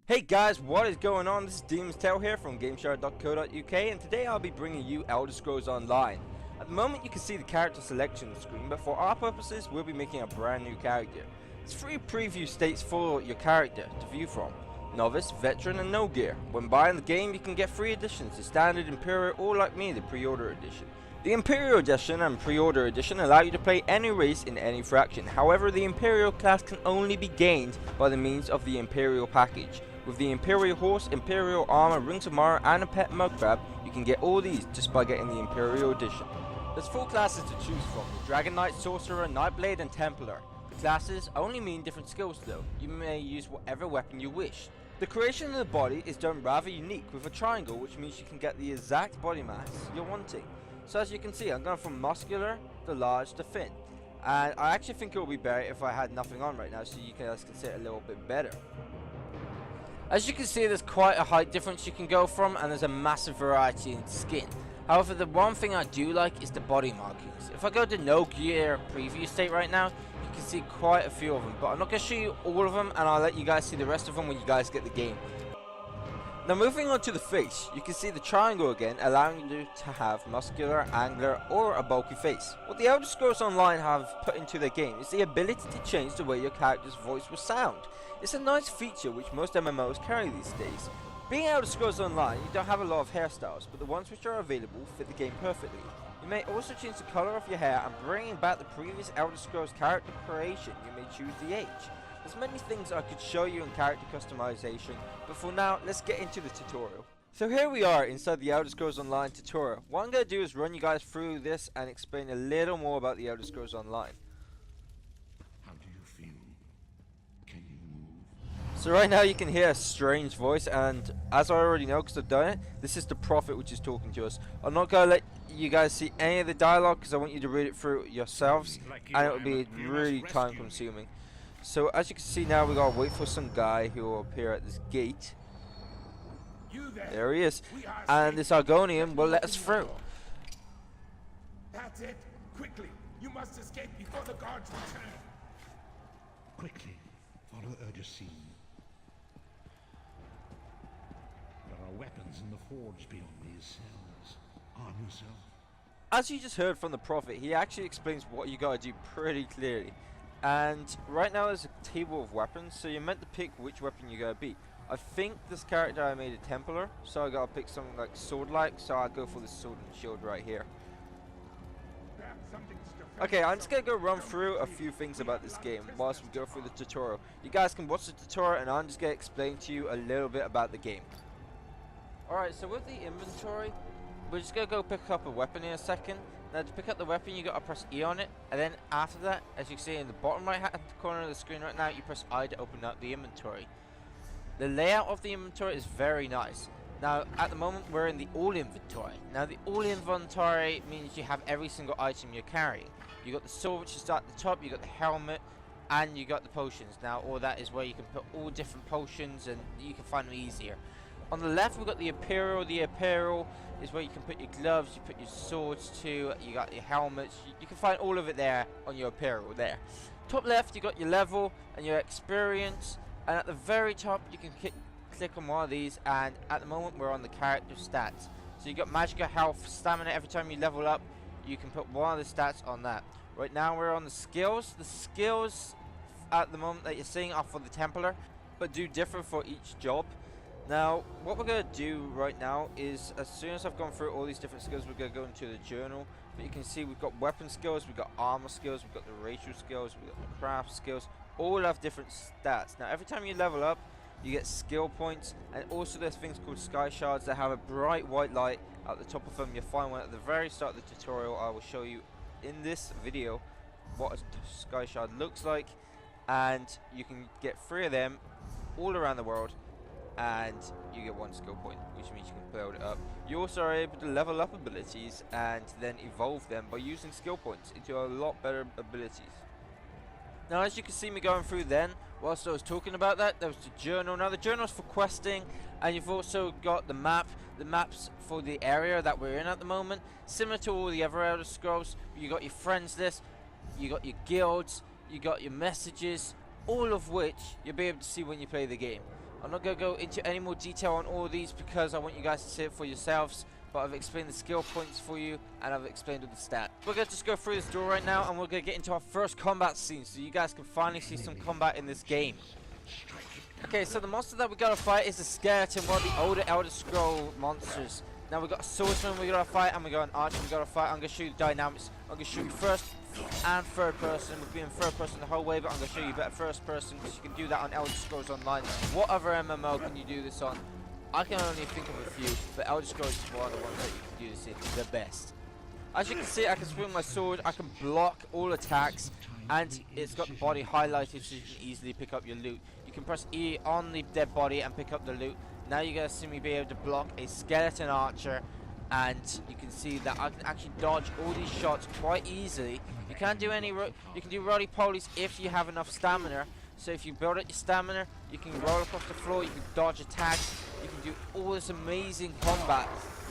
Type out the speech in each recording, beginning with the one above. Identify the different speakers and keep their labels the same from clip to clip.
Speaker 1: Hey guys, what is going on? This is Demon's Tale here from Gameshare.co.uk, and today I'll be bringing you Elder Scrolls Online. At the moment you can see the character selection screen, but for our purposes we'll be making a brand new character. It's 3 preview states for your character to view from: Novice, Veteran and No Gear. When buying the game you can get 3 editions: the Standard, Imperial, or like me, the Pre-Order Edition. The Imperial Edition and Pre-Order Edition allow you to play any race in any faction. However, the Imperial class can only be gained by the means of the Imperial package. With the Imperial Horse, Imperial Armor, Rings of Mara and a pet Mudcrab, you can get all these just by getting the Imperial Edition. There's 4 classes to choose from: the Dragon Knight, Sorcerer, Nightblade and Templar. The classes only mean different skills though. You may use whatever weapon you wish. The creation of the body is done rather unique with a triangle, which means you can get the exact body mass you're wanting. So as you can see, I'm going from muscular to large to thin. And I actually think it would be better if I had nothing on right now, so you guys can see it a little bit better. As you can see, there's quite a height difference you can go from, and there's a massive variety in skin. However, the one thing I do like is the body markings. If I go to No Gear preview state right now, you can see quite a few of them, but I'm not going to show you all of them, and I'll let you guys see the rest of them when you guys get the game. Now moving on to the face, you can see the triangle again, allowing you to have muscular, angular or a bulky face. What the Elder Scrolls Online have put into their game is the ability to change the way your character's voice will sound. It's a nice feature which most MMOs carry these days. Being Elder Scrolls Online, you don't have a lot of hairstyles, but the ones which are available fit the game perfectly. You may also change the colour of your hair, and bringing back the previous Elder Scrolls character creation, you may choose the age. There's many things I could show you in character customization, but for now, let's get into the tutorial. So here we are inside the Elder Scrolls Online tutorial. What I'm going to do is run you guys through this and explain a little more about the Elder Scrolls Online.
Speaker 2: How do you feel? Can you move?
Speaker 1: So right now you can hear a strange voice, and as I already know because I've done it, this is the Prophet which is talking to us. I'm not going to let you guys see any of the dialogue because I want you to read it through yourselves, and it will be really time consuming. So as you can see now, we gotta wait for some guy who will appear at this gate. There he is, and this Argonian will let us through.
Speaker 3: That's it. Quickly, you must escape before the guards return.
Speaker 2: Quickly, follow Urgesine. There are weapons in the forge beyond these cells. Arm yourself.
Speaker 1: As you just heard from the Prophet, he actually explains what you gotta do pretty clearly. And right now there's a table of weapons, so you're meant to pick which weapon you're gonna be. I think this character I made a Templar, so I gotta pick something like sword-like, so I'll go for the sword and shield right here. Okay, I'm just gonna go run through a few things about this game whilst we go through the tutorial. You guys can watch the tutorial and I'm just gonna explain to you a little bit about the game. Alright, so with the inventory, we're just gonna go pick up a weapon in a second. Now to pick up the weapon you gotta press E on it, and then after that, as you can see in the bottom right hand corner of the screen right now, you press I to open up the inventory. The layout of the inventory is very nice. Now at the moment we're in the all inventory. Now the all inventory means you have every single item you're carrying. You got the sword which is at the top, you got the helmet, and you got the potions. Now all that is where you can put all different potions and you can find them easier. On the left we've got the Imperial. The Imperial is where you can put your gloves, you put your swords too, you got your helmets, you can find all of it there on your Imperial there. Top left you got your level and your experience, and at the very top you can click on one of these, and at the moment we're on the character stats. So you got magical health, stamina. Every time you level up you can put one of the stats on that. Right now we're on the skills. The skills at the moment that you're seeing are for the Templar, but do differ for each job. Now, what we're going to do right now is, as soon as I've gone through all these different skills, we're going to go into the journal. But you can see we've got weapon skills, we've got armor skills, we've got the racial skills, we've got the craft skills. All have different stats. Now, every time you level up, you get skill points. And also there's things called sky shards that have a bright white light at the top of them. You'll find one at the very start of the tutorial. I will show you in this video what a sky shard looks like. And you can get 3 of them all around the world, and you get 1 skill point, which means you can build it up. You also are able to level up abilities and then evolve them by using skill points into a lot better abilities. Now as you can see me going through then, whilst I was talking about that, there was the journal. Now the journal is for questing, and you've also got the map. The maps for the area that we're in at the moment, similar to all the other Elder Scrolls. You got your friends list, you got your guilds, you got your messages, all of which you'll be able to see when you play the game. I'm not going to go into any more detail on all of these because I want you guys to see it for yourselves. But I've explained the skill points for you, and I've explained all the stats. We're going to just go through this door right now, and we're going to get into our first combat scene, so you guys can finally see some combat in this game. Okay, so the monster that we got to fight is a skeleton, one of the older Elder Scroll monsters. Now we got a swordsman we got to fight, and we got an archer we got to fight. I'm going to show you the dynamics. I'm going to show you first and third person. We've been in third person the whole way, but I'm going to show you better first person, because you can do that on Elder Scrolls Online. What other MMO can you do this on? I can only think of a few, but Elder Scrolls is one of the ones that you can do this in the best. As you can see, I can swing my sword, I can block all attacks, and it's got the body highlighted so you can easily pick up your loot. You can press E on the dead body and pick up the loot. Now you're going to see me be able to block a skeleton archer, and you can see that I can actually dodge all these shots quite easily. You can't do any, you can do roly-polies if you have enough stamina. So if you build up your stamina, you can roll across the floor, you can dodge attacks, you can do all this amazing combat.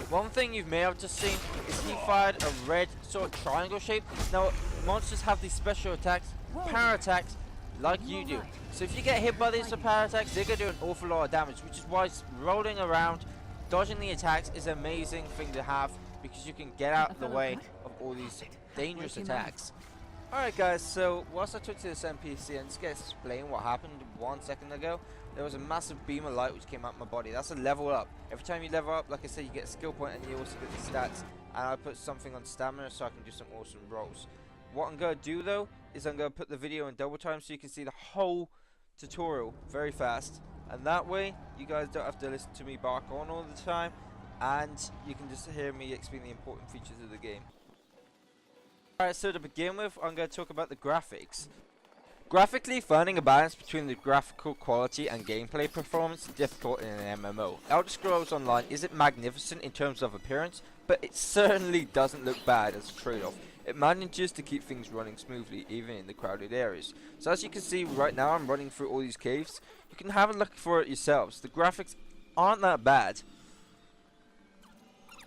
Speaker 1: One thing you may have just seen is he fired a red sort of triangle shape. Now, monsters have these special attacks, power attacks, like you do. So if you get hit by these power attacks, they're going to do an awful lot of damage, which is why rolling around, dodging the attacks is an amazing thing to have, because you can get out of the way of all these dangerous attacks. Alright guys, so whilst I took to this NPC and just get explain what happened 1 second ago, there was a massive beam of light which came out my body. That's a level up. Every time you level up, like I said, you get a skill point and you also get the stats. And I put something on stamina so I can do some awesome rolls. What I'm going to do though, is I'm going to put the video in double time so you can see the whole tutorial very fast. And that way, you guys don't have to listen to me bark on all the time. And you can just hear me explain the important features of the game. Alright, so to begin with, I'm going to talk about the graphics. Graphically, finding a balance between the graphical quality and gameplay performance is difficult in an MMO. Elder Scrolls Online isn't magnificent in terms of appearance, but it certainly doesn't look bad as a trade-off. It manages to keep things running smoothly, even in the crowded areas. So as you can see right now, I'm running through all these caves. You can have a look for it yourselves. The graphics aren't that bad.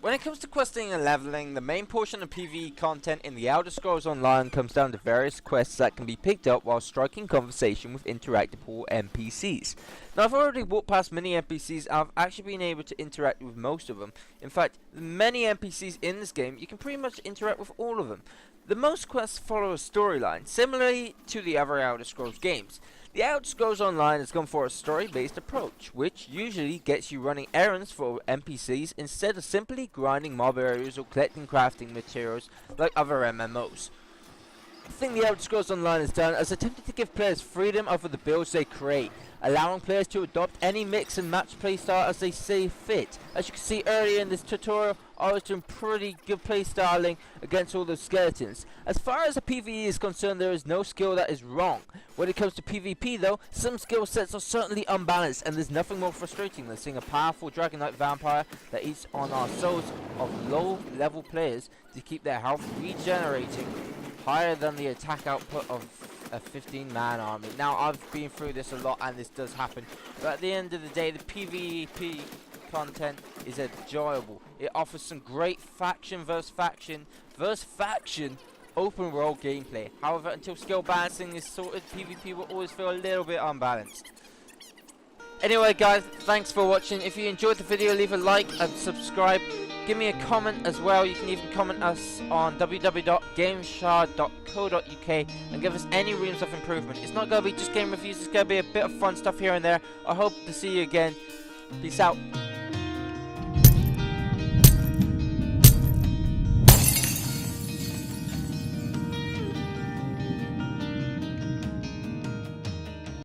Speaker 1: When it comes to questing and leveling, the main portion of PvE content in the Elder Scrolls Online comes down to various quests that can be picked up while striking conversation with interactable NPCs. Now I've already walked past many NPCs and I've actually been able to interact with most of them. In fact, the many NPCs in this game, you can pretty much interact with all of them. The most quests follow a storyline, similarly to the other Elder Scrolls games. The Elder Scrolls Online has gone for a story-based approach, which usually gets you running errands for NPCs instead of simply grinding mob areas or collecting crafting materials like other MMOs. The thing the Elder Scrolls Online has done is attempted to give players freedom over the builds they create, allowing players to adopt any mix and match playstyle as they see fit. As you can see earlier in this tutorial, I was doing pretty good playstyling against all those skeletons. As far as the PvE is concerned, there is no skill that is wrong. When it comes to PvP though, some skill sets are certainly unbalanced, and there's nothing more frustrating than seeing a powerful Dragon Knight vampire that eats on our souls of low level players to keep their health regenerating higher than the attack output of a 15-man army. Now I've been through this a lot and this does happen, but at the end of the day the PvP content is enjoyable. It offers some great faction versus faction open world gameplay. However, until skill balancing is sorted, PvP will always feel a little bit unbalanced. Anyway guys, thanks for watching. If you enjoyed the video, leave a like and subscribe. Give me a comment as well. You can even comment us on www.gameshard.co.uk and give us any rooms of improvement. It's not going to be just game reviews, it's going to be a bit of fun stuff here and there. I hope to see you again. Peace out.